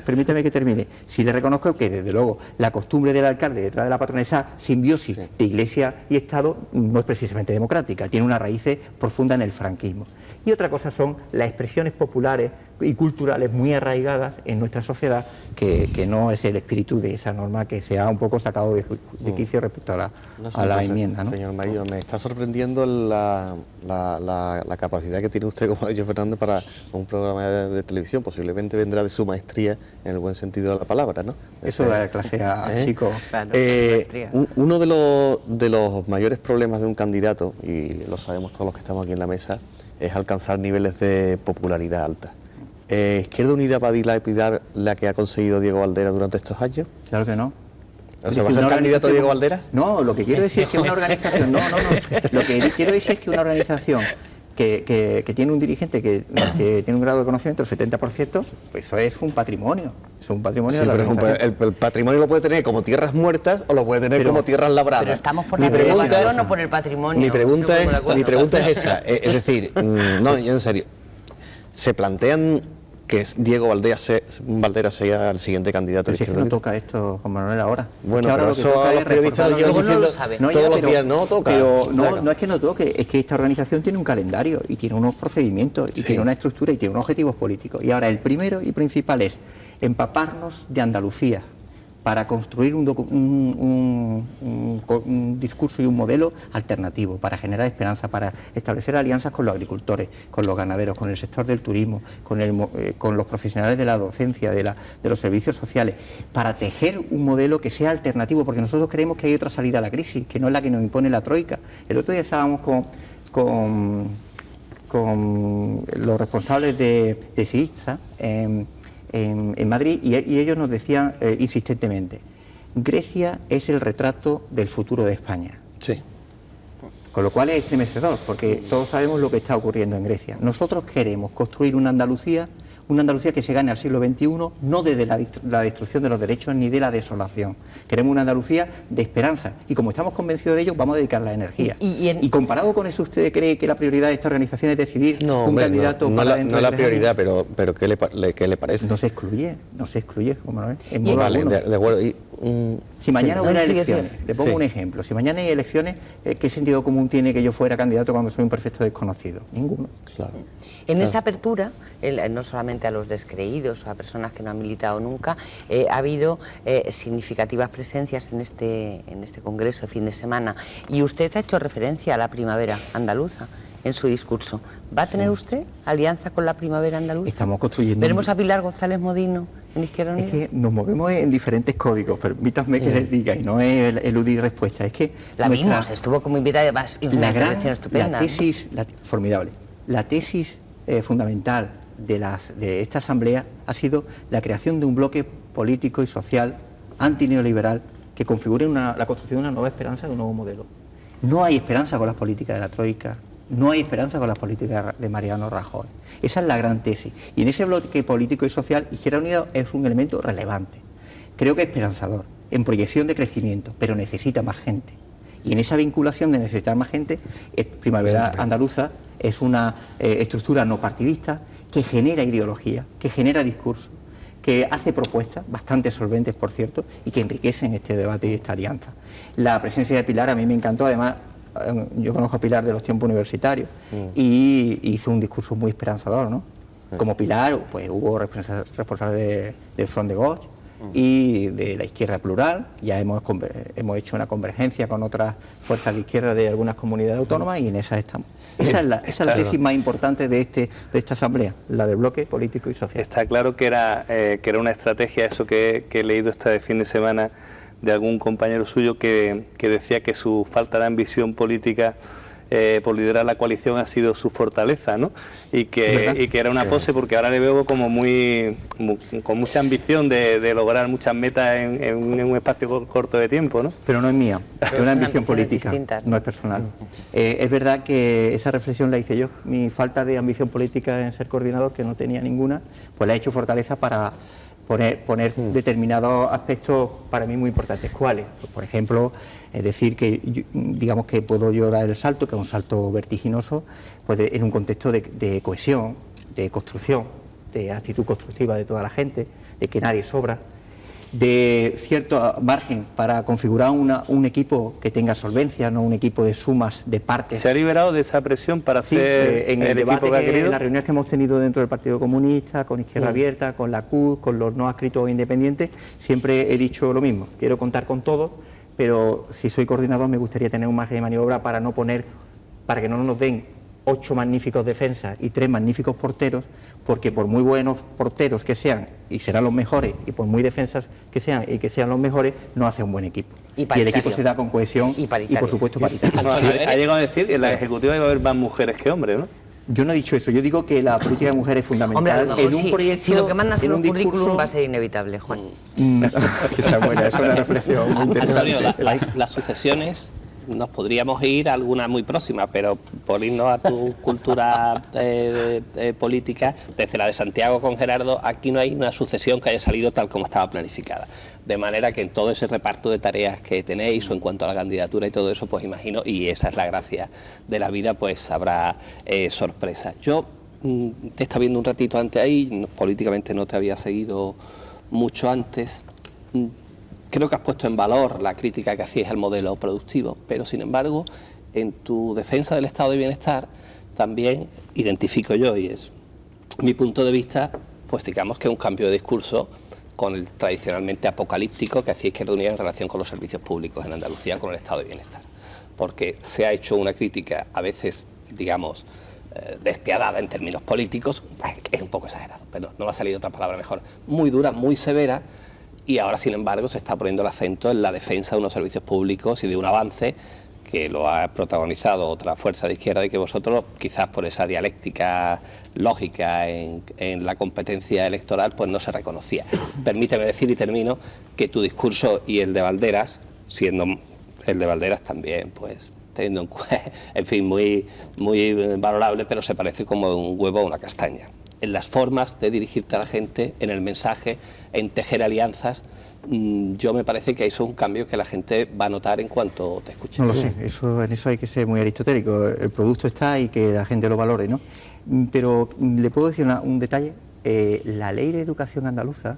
Permíteme que termine. Sí le reconozco que, desde luego, la costumbre del alcalde detrás de la patrona, esa simbiosis de Iglesia y Estado, no es precisamente democrática, tiene unas raíces profundas en el franquismo. Y otra cosa son las expresiones populares y culturales muy arraigadas en nuestra sociedad, que no es el espíritu de esa norma, que se ha un poco sacado de quicio respecto a la enmienda, ¿no? Señor Mayo, me está sorprendiendo la capacidad que tiene usted, como ha dicho Fernando, para un programa de televisión. Posiblemente vendrá de su maestría en el buen sentido de la palabra, ¿no? Eso de la clase A, chico. Claro, uno de los mayores problemas de un candidato, y lo sabemos todos los que estamos aquí en la mesa, es alcanzar niveles de popularidad alta. ¿Izquierda Unida va a dilapidar la que ha conseguido Diego Valderas durante estos años? Claro que no. O sea, ¿va a ser candidato Diego Valderas? No, lo que quiero decir es que una organización... No. Lo que quiero decir es que una organización que tiene un dirigente que tiene un grado de conocimiento del 70%, pues eso es un patrimonio. Es un patrimonio de la organización. El patrimonio lo puede tener como tierras muertas o lo puede tener como tierras labradas. Pero estamos por la preocupación o por el patrimonio. Mi pregunta es esa. Es decir, no, yo en serio, ¿se plantean que Diego Valderas sea el siguiente candidato? Pero si es que no toca esto, Juan Manuel, ahora. Bueno, es que ahora pero eso a los periodistas lo llevan diciendo todos los días, no toca. Pero no es que no toque, es que esta organización tiene un calendario y tiene unos procedimientos y tiene una estructura y tiene unos objetivos políticos. Y ahora el primero y principal es empaparnos de Andalucía para construir un discurso y un modelo alternativo, para generar esperanza, para establecer alianzas con los agricultores, con los ganaderos, con el sector del turismo, con los profesionales de la docencia, de los servicios sociales, para tejer un modelo que sea alternativo, porque nosotros creemos que hay otra salida a la crisis, que no es la que nos impone la Troika. El otro día estábamos con los responsables de SIGSA en Madrid y ellos nos decían insistentemente: Grecia es el retrato del futuro de España. Sí. Con lo cual es estremecedor, porque todos sabemos lo que está ocurriendo en Grecia. Nosotros queremos construir una Andalucía que se gane al siglo XXI, no desde la destrucción de los derechos ni de la desolación. Queremos una Andalucía de esperanza y como estamos convencidos de ello, vamos a dedicar la energía. Y comparado con eso, ¿usted cree que la prioridad de esta organización es decidir candidato para dentro de 3 años? No es la prioridad, pero ¿qué le parece? No se excluye, como no es. Vale, de acuerdo. Si mañana hubiera elecciones, le pongo un ejemplo, si mañana hay elecciones, ¿qué sentido común tiene que yo fuera candidato cuando soy un perfecto desconocido? Ninguno. Claro. En esa apertura, no solamente a los descreídos o a personas que no han militado nunca, ha habido significativas presencias en este congreso de fin de semana. Y usted ha hecho referencia a la primavera andaluza en su discurso. ¿Va a tener usted alianza con la primavera andaluza? Estamos construyendo... ¿Veremos a Pilar González Modino en Izquierda Unida? Es que nos movemos en diferentes códigos, permítanme que les diga, y no es eludir respuesta, es que... La vimos, estuvo como invitada, además, y una intervención estupenda. Formidable. La tesis fundamental de esta asamblea ha sido la creación de un bloque político y social antineoliberal que configure la construcción de una nueva esperanza, de un nuevo modelo. No hay esperanza con las políticas de la Troika, no hay esperanza con las políticas de Mariano Rajoy. Esa es la gran tesis. Y en ese bloque político y social, Izquierda Unida es un elemento relevante. Creo que es esperanzador, en proyección de crecimiento, pero necesita más gente. Y en esa vinculación de necesitar más gente, Primavera Andaluza es una estructura no partidista que genera ideología, que genera discurso, que hace propuestas, bastante solventes por cierto, y que enriquecen este debate y esta alianza. La presencia de Pilar a mí me encantó, además yo conozco a Pilar de los tiempos universitarios y hizo un discurso muy esperanzador, ¿no? Como Pilar, pues hubo responsables del Front de Gauche y de la izquierda plural, ya hemos hecho una convergencia con otras fuerzas de izquierda de algunas comunidades autónomas y en esa estamos. Esa es la tesis más importante de esta asamblea, la del bloque político y social. Está claro que era una estrategia, eso que he leído este fin de semana de algún compañero suyo que decía que su falta de ambición política por liderar la coalición ha sido su fortaleza, ¿no? Y que era una pose, porque ahora le veo como con mucha ambición de lograr muchas metas en un espacio corto de tiempo, ¿no? Pero no es mía, es una ambición política, no es personal. Es verdad que esa reflexión la hice yo, mi falta de ambición política en ser coordinador, que no tenía ninguna, pues la he hecho fortaleza para poner determinados aspectos para mí muy importantes. ¿Cuáles? Pues, por ejemplo, es decir que digamos que puedo yo dar el salto, que es un salto vertiginoso, pues en un contexto de cohesión, de construcción, de actitud constructiva de toda la gente, de que nadie sobra, de cierto margen para configurar un equipo que tenga solvencia, no un equipo de sumas, de partes. ¿Se ha liberado de esa presión para hacer en el debate equipo que ha querido? En las reuniones que hemos tenido dentro del Partido Comunista, con Izquierda Abierta, con la CUT, con los no adscritos independientes, siempre he dicho lo mismo. Quiero contar con todos, pero si soy coordinador me gustaría tener un margen de maniobra para que no nos den 8 magníficos defensas y 3 magníficos porteros, porque por muy buenos porteros que sean, y serán los mejores, y por muy defensas que sean y que sean los mejores, no hace un buen equipo. Y el equipo se da con cohesión y por supuesto paritario. No, ha llegado a decir que en la ejecutiva iba a haber más mujeres que hombres, ¿no? Yo no he dicho eso, yo digo que la política de mujeres es fundamental. Hombre, en un proyecto, si lo que mandas en un currículum va a ser inevitable, Juan. Esa buena, es una reflexión muy interesante. Antonio, las sucesiones nos podríamos ir a alguna muy próxima, pero por irnos a tu cultura política, desde la de Santiago con Gerardo, aquí no hay una sucesión que haya salido tal como estaba planificada. De manera que en todo ese reparto de tareas que tenéis o en cuanto a la candidatura y todo eso, pues imagino, y esa es la gracia de la vida, pues habrá sorpresa. Yo te estaba viendo un ratito antes ahí, políticamente no te había seguido mucho antes. Creo que has puesto en valor la crítica que hacías al modelo productivo, pero sin embargo, en tu defensa del estado de bienestar, también identifico yo, y es mi punto de vista, pues digamos que un cambio de discurso con el tradicionalmente apocalíptico que hacía Izquierda Unida en relación con los servicios públicos en Andalucía, con el estado de bienestar. Porque se ha hecho una crítica, a veces, digamos, despiadada en términos políticos, es un poco exagerado, pero no me ha salido otra palabra mejor, muy dura, muy severa. Y ahora, sin embargo, se está poniendo el acento en la defensa de unos servicios públicos y de un avance que lo ha protagonizado otra fuerza de izquierda y que vosotros, quizás por esa dialéctica lógica en la competencia electoral, pues no se reconocía. Permíteme decir, y termino, que tu discurso y el de Valderas, siendo el de Valderas también, pues teniendo en fin, muy valorable, pero se parece como un huevo a una castaña. En las formas de dirigirte a la gente, en el mensaje, en tejer alianzas, yo me parece que eso es un cambio que la gente va a notar en cuanto te escuche. No lo sé, en eso hay que ser muy aristotélico. El producto está y que la gente lo valore, ¿no? Pero le puedo decir un detalle. La ley de educación andaluza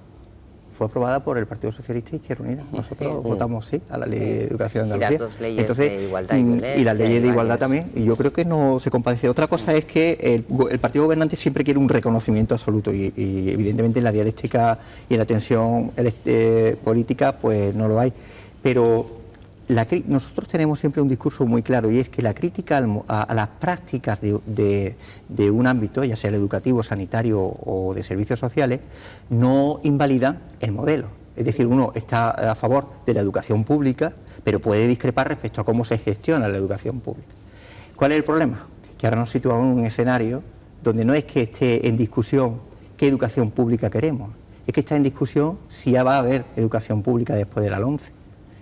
fue aprobada por el Partido Socialista y Izquierda Unida. Nosotros votamos sí a la ley de educación de Andalucía. Y las dos leyes de igualdad y las leyes de igualdad también. Y yo creo que no se compadece. Otra cosa es que el partido gobernante siempre quiere un reconocimiento absoluto y evidentemente en la dialéctica y en la tensión política pues no lo hay. Pero nosotros tenemos siempre un discurso muy claro y es que la crítica a las prácticas de un ámbito, ya sea el educativo, sanitario o de servicios sociales, no invalida el modelo. Es decir, uno está a favor de la educación pública, pero puede discrepar respecto a cómo se gestiona la educación pública. ¿Cuál es el problema? Que ahora nos situamos en un escenario donde no es que esté en discusión qué educación pública queremos, es que está en discusión si ya va a haber educación pública después de la LOMCE.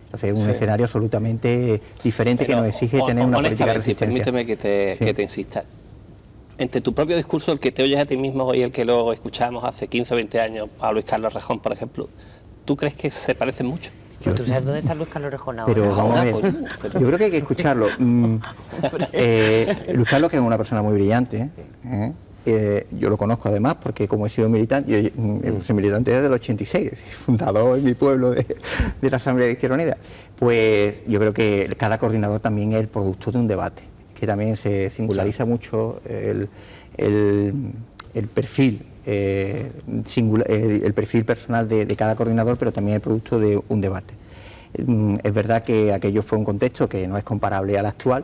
Entonces es un escenario absolutamente diferente. Pero, que nos exige tener una política de resistencia. Permíteme que te insista. Entre tu propio discurso, el que te oyes a ti mismo y el que luego escuchábamos hace 15 o 20 años a Luis Carlos Rejón, por ejemplo, ¿tú crees que se parecen mucho? ¿Tú sabes dónde está Luis Carlos Rejón ahora? Pero vamos a ver, yo creo que hay que escucharlo. Luis Carlos, que es una persona muy brillante, yo lo conozco además porque como he sido militante, yo soy militante desde el 86, fundador en mi pueblo de la Asamblea de Izquierda Unida, pues yo creo que cada coordinador también es el producto de un debate, que también se singulariza mucho el perfil, el perfil personal de cada coordinador, pero también el producto de un debate. Es verdad que aquello fue un contexto que no es comparable al actual,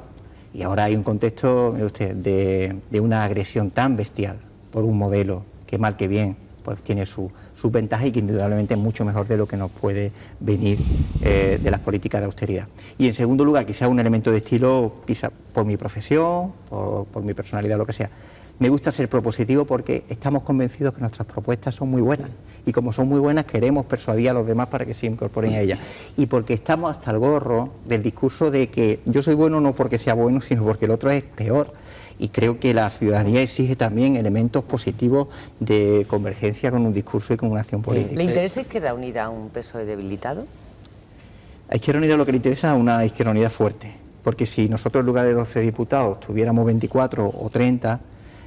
y ahora hay un contexto, mire usted, de una agresión tan bestial por un modelo que mal que bien pues tiene sus ventajas y que indudablemente es mucho mejor de lo que nos puede venir de las políticas de austeridad. Y en segundo lugar, quizá un elemento de estilo, quizá por mi profesión, por mi personalidad, lo que sea. Me gusta ser propositivo porque estamos convencidos que nuestras propuestas son muy buenas y como son muy buenas queremos persuadir a los demás para que se incorporen a ellas y porque estamos hasta el gorro del discurso de que yo soy bueno no porque sea bueno sino porque el otro es peor y creo que la ciudadanía exige también elementos positivos de convergencia con un discurso y con una acción política. ¿Le interesa Izquierda Unida un PSOE debilitado? A Izquierda Unida lo que le interesa es una Izquierda Unida fuerte, porque si nosotros en lugar de 12 diputados tuviéramos 24 o 30,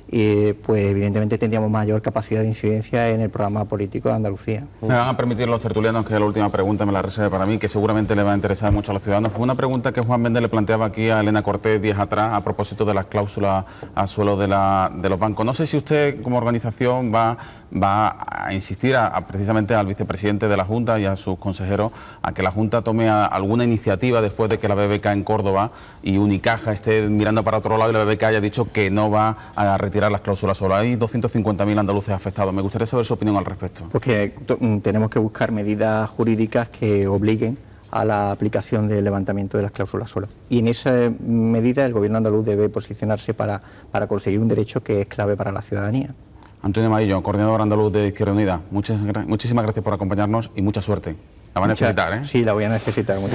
pues evidentemente tendríamos mayor capacidad de incidencia en el programa político de Andalucía. Me van a permitir los tertulianos que la última pregunta me la reserve para mí, que seguramente le va a interesar mucho a los ciudadanos. Fue una pregunta que Juan Méndez le planteaba aquí a Elena Cortés días atrás a propósito de las cláusulas a suelo de los bancos. No sé si usted como organización va a insistir precisamente al vicepresidente de la Junta y a sus consejeros a que la Junta tome alguna iniciativa después de que la BBK en Córdoba y Unicaja esté mirando para otro lado y la BBK haya dicho que no va a retirar las cláusulas solo. Hay 250.000 andaluces afectados. Me gustaría saber su opinión al respecto. Porque tenemos que buscar medidas jurídicas que obliguen a la aplicación del levantamiento de las cláusulas suelo. Y en esa medida el Gobierno andaluz debe posicionarse para conseguir un derecho que es clave para la ciudadanía. Antonio Maillo, coordinador andaluz de Izquierda Unida, muchísimas gracias por acompañarnos y mucha suerte. La va a necesitar, ¿eh? Sí, la voy a necesitar mucho.